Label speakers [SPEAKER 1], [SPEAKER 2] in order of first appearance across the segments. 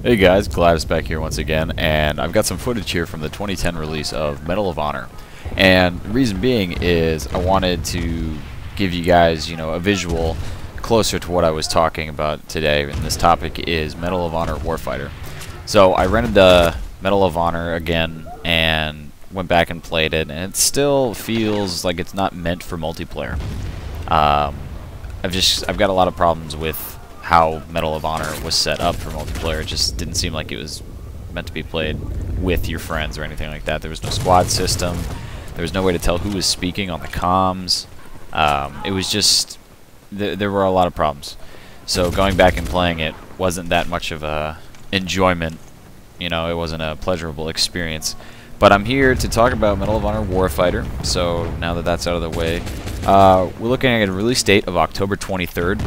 [SPEAKER 1] Hey guys, Gladys back here once again, and I've got some footage here from the 2010 release of Medal of Honor. And the reason being is I wanted to give you guys, a visual closer to what I was talking about today, and this topic is Medal of Honor Warfighter. So I rented the Medal of Honor again and went back and played it, and it still feels like it's not meant for multiplayer. I've got a lot of problems with how Medal of Honor was set up for multiplayer. It just didn't seem like it was meant to be played with your friends or anything like that. There was no squad system. There was no way to tell who was speaking on the comms. It was just there were a lot of problems. So going back and playing it wasn't that much of a enjoyment. It wasn't a pleasurable experience. But I'm here to talk about Medal of Honor Warfighter. So now that that's out of the way, we're looking at a release date of October 23rd.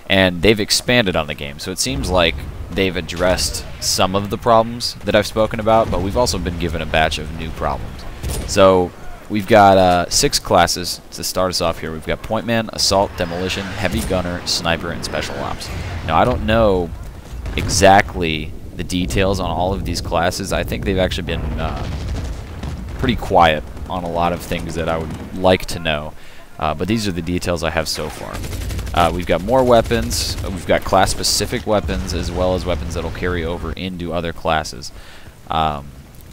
[SPEAKER 1] And they've expanded on the game, so it seems like they've addressed some of the problems that I've spoken about, but we've also been given a batch of new problems. So we've got 6 classes to start us off here. We've got Pointman, Assault, Demolition, Heavy Gunner, Sniper, and Special Ops. Now I don't know exactly the details on all of these classes. I think they've actually been pretty quiet on a lot of things that I would like to know, but these are the details I have so far. We've got more weapons. We've got class-specific weapons as well as weapons that'll carry over into other classes.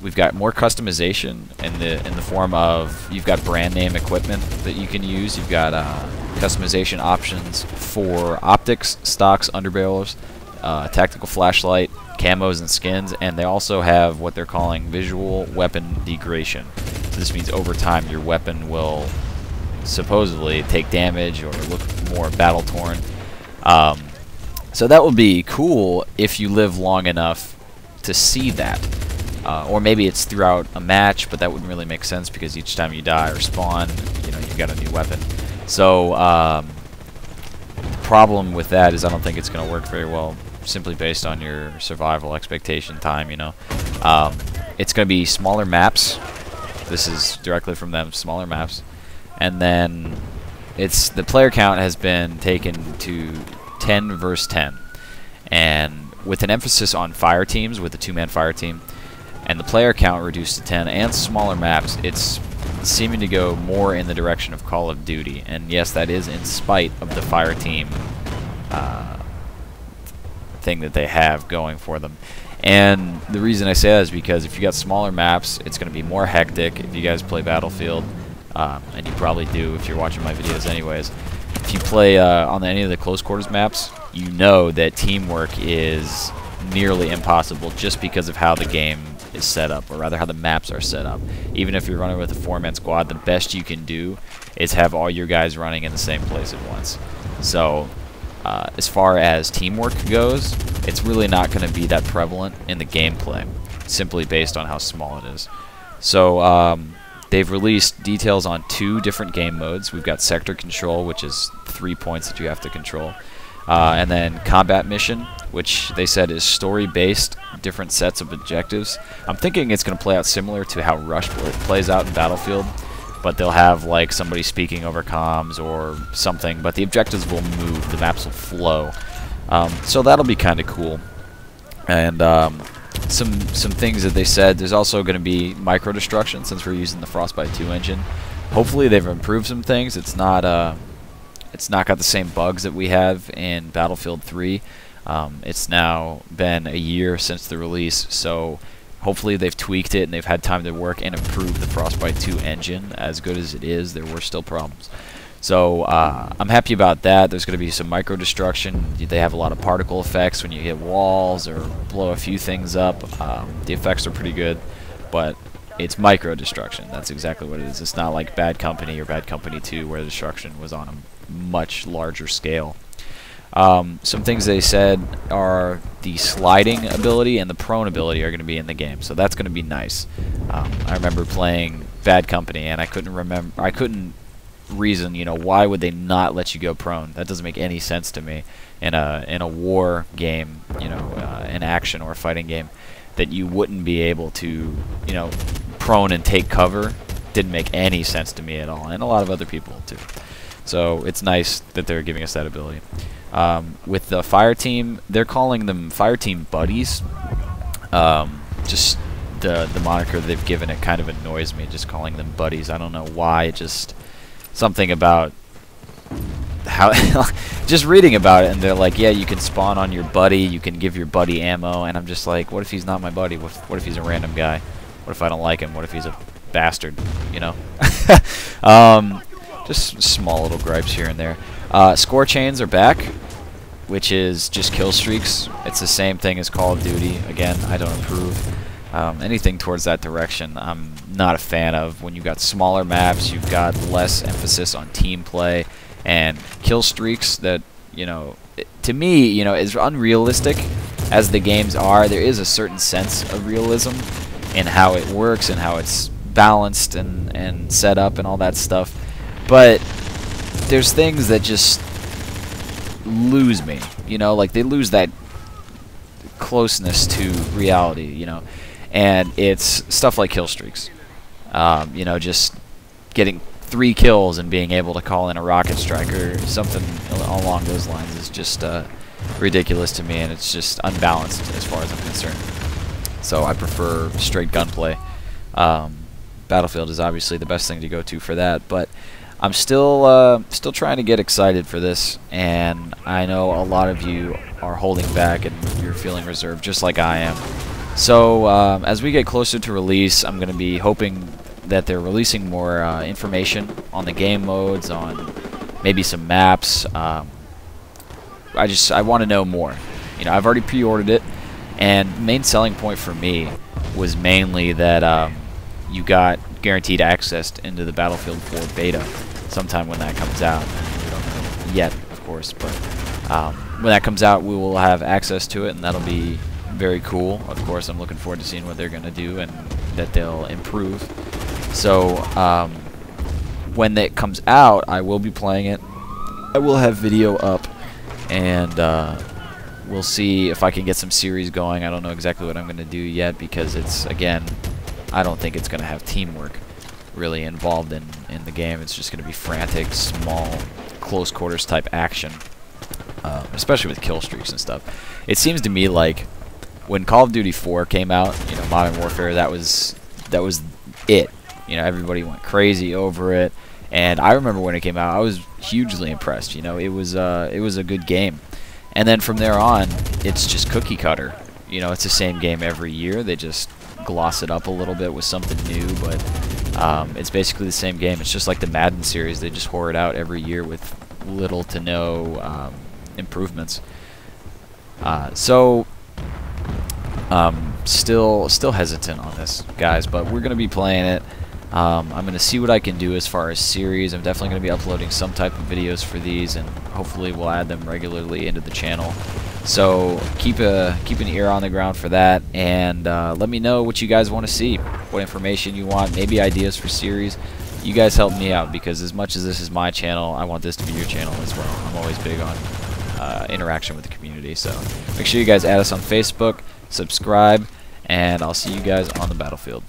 [SPEAKER 1] We've got more customization in the form of you've got brand name equipment that you can use. You've got customization options for optics, stocks, underbarrels, tactical flashlight, camos, and skins, and they also have what they're calling visual weapon degradation. So this means over time your weapon will supposedly take damage or look more battle torn. So that would be cool if you live long enough to see that. Or maybe it's throughout a match, but that wouldn't really make sense because each time you die or spawn, you've got a new weapon. So the problem with that is I don't think it's going to work very well simply based on your survival expectation time, It's going to be smaller maps. This is directly from them, smaller maps. And then the player count has been taken to 10 versus 10, and with an emphasis on fire teams, with the 2-man fire team, and the player count reduced to 10 and smaller maps, it's seeming to go more in the direction of Call of Duty. And yes, that is in spite of the fire team thing that they have going for them. And the reason I say that is because if you got smaller maps, it's going to be more hectic. If you guys play Battlefield, and you probably do if you're watching my videos anyways, if you play on any of the close quarters maps, you know that teamwork is nearly impossible just because of how the game is set up, or rather how the maps are set up. Even if you're running with a 4-man squad, the best you can do is have all your guys running in the same place at once. So as far as teamwork goes, it's really not going to be that prevalent in the gameplay, simply based on how small it is. So they've released details on 2 different game modes. We've got Sector Control, which is 3 points that you have to control. And then Combat Mission, which they said is story-based, different sets of objectives. I'm thinking it's going to play out similar to how Rush plays out in Battlefield, but they'll have like somebody speaking over comms or something, but the objectives will move, the maps will flow. So that'll be kind of cool. And some things that they said, there's also going to be micro destruction since we're using the Frostbite 2 engine. Hopefully they've improved some things. It's not got the same bugs that we have in Battlefield 3. It's now been a year since the release, so hopefully they've tweaked it and they've had time to work and improve the Frostbite 2 engine. As good as it is, there were still problems. So I'm happy about that. There's going to be some micro destruction. They have a lot of particle effects when you hit walls or blow a few things up. The effects are pretty good, but it's micro destruction. That's exactly what it is. It's not like Bad Company or Bad Company 2 where the destruction was on a much larger scale. Some things they said are the sliding ability and the prone ability are going to be in the game, so that's going to be nice. I remember playing Bad Company and I couldn't reason, why would they not let you go prone? That doesn't make any sense to me in a war game, an action or a fighting game, that you wouldn't be able to, prone and take cover. Didn't make any sense to me at all, and a lot of other people too. So it's nice that they're giving us that ability. With the fire team, they're calling them fire team buddies. Just the moniker they've given it kind of annoys me, just calling them buddies. I don't know why, just something about how just reading about it, and they're like, yeah, you can spawn on your buddy, you can give your buddy ammo, and I'm just like, what if he's not my buddy? What if he's a random guy? What if I don't like him? What if he's a bastard, you know? Just small little gripes here and there. Score chains are back, which is just kill streaks. It's the same thing as Call of Duty. Again, I don't approve. Anything towards that direction I'm not a fan of. When you've got smaller maps, you've got less emphasis on team play, and kill streaks that, you know, to me, you know, is unrealistic as the games are. There is a certain sense of realism in how it works and how it's balanced and set up and all that stuff, but there's things that just lose me, you know, like they lose that closeness to reality, you know, and it's stuff like kill streaks. You know, just getting 3 kills and being able to call in a rocket strike or something along those lines is just ridiculous to me, and it's just unbalanced as far as I'm concerned. So I prefer straight gunplay. Battlefield is obviously the best thing to go to for that, but I'm still trying to get excited for this, and I know a lot of you are holding back and you're feeling reserved just like I am. So as we get closer to release, I'm going to be hoping that they're releasing more information on the game modes, on maybe some maps. I want to know more. You know, I've already pre-ordered it, and the main selling point for me was mainly that you got guaranteed access into the Battlefield 4 beta sometime when that comes out. We don't know yet, of course, but when that comes out, we will have access to it, and that'll be very cool. Of course, I'm looking forward to seeing what they're going to do and that they'll improve. So when that comes out, I will be playing it. I will have video up, and we'll see if I can get some series going. I don't know exactly what I'm going to do yet, because it's, again, I don't think it's going to have teamwork really involved in the game. It's just going to be frantic, small, close quarters type action, especially with kill streaks and stuff. It seems to me like when Call of Duty 4 came out, you know, Modern Warfare, that was it. You know, everybody went crazy over it, and I remember when it came out, I was hugely impressed. You know, it was a good game, and then from there on, it's just cookie cutter. You know, it's the same game every year. They just gloss it up a little bit with something new, but it's basically the same game. It's just like the Madden series. They just whore it out every year with little to no improvements. So still hesitant on this, guys, but we're going to be playing it. I'm going to see what I can do as far as series. I'm definitely going to be uploading some type of videos for these, and hopefully we'll add them regularly into the channel. So keep an ear on the ground for that, and let me know what you guys want to see, what information you want, maybe ideas for series. You guys help me out, because as much as this is my channel, I want this to be your channel as well. I'm always big on interaction with the community, so make sure you guys add us on Facebook, subscribe, and I'll see you guys on the battlefield.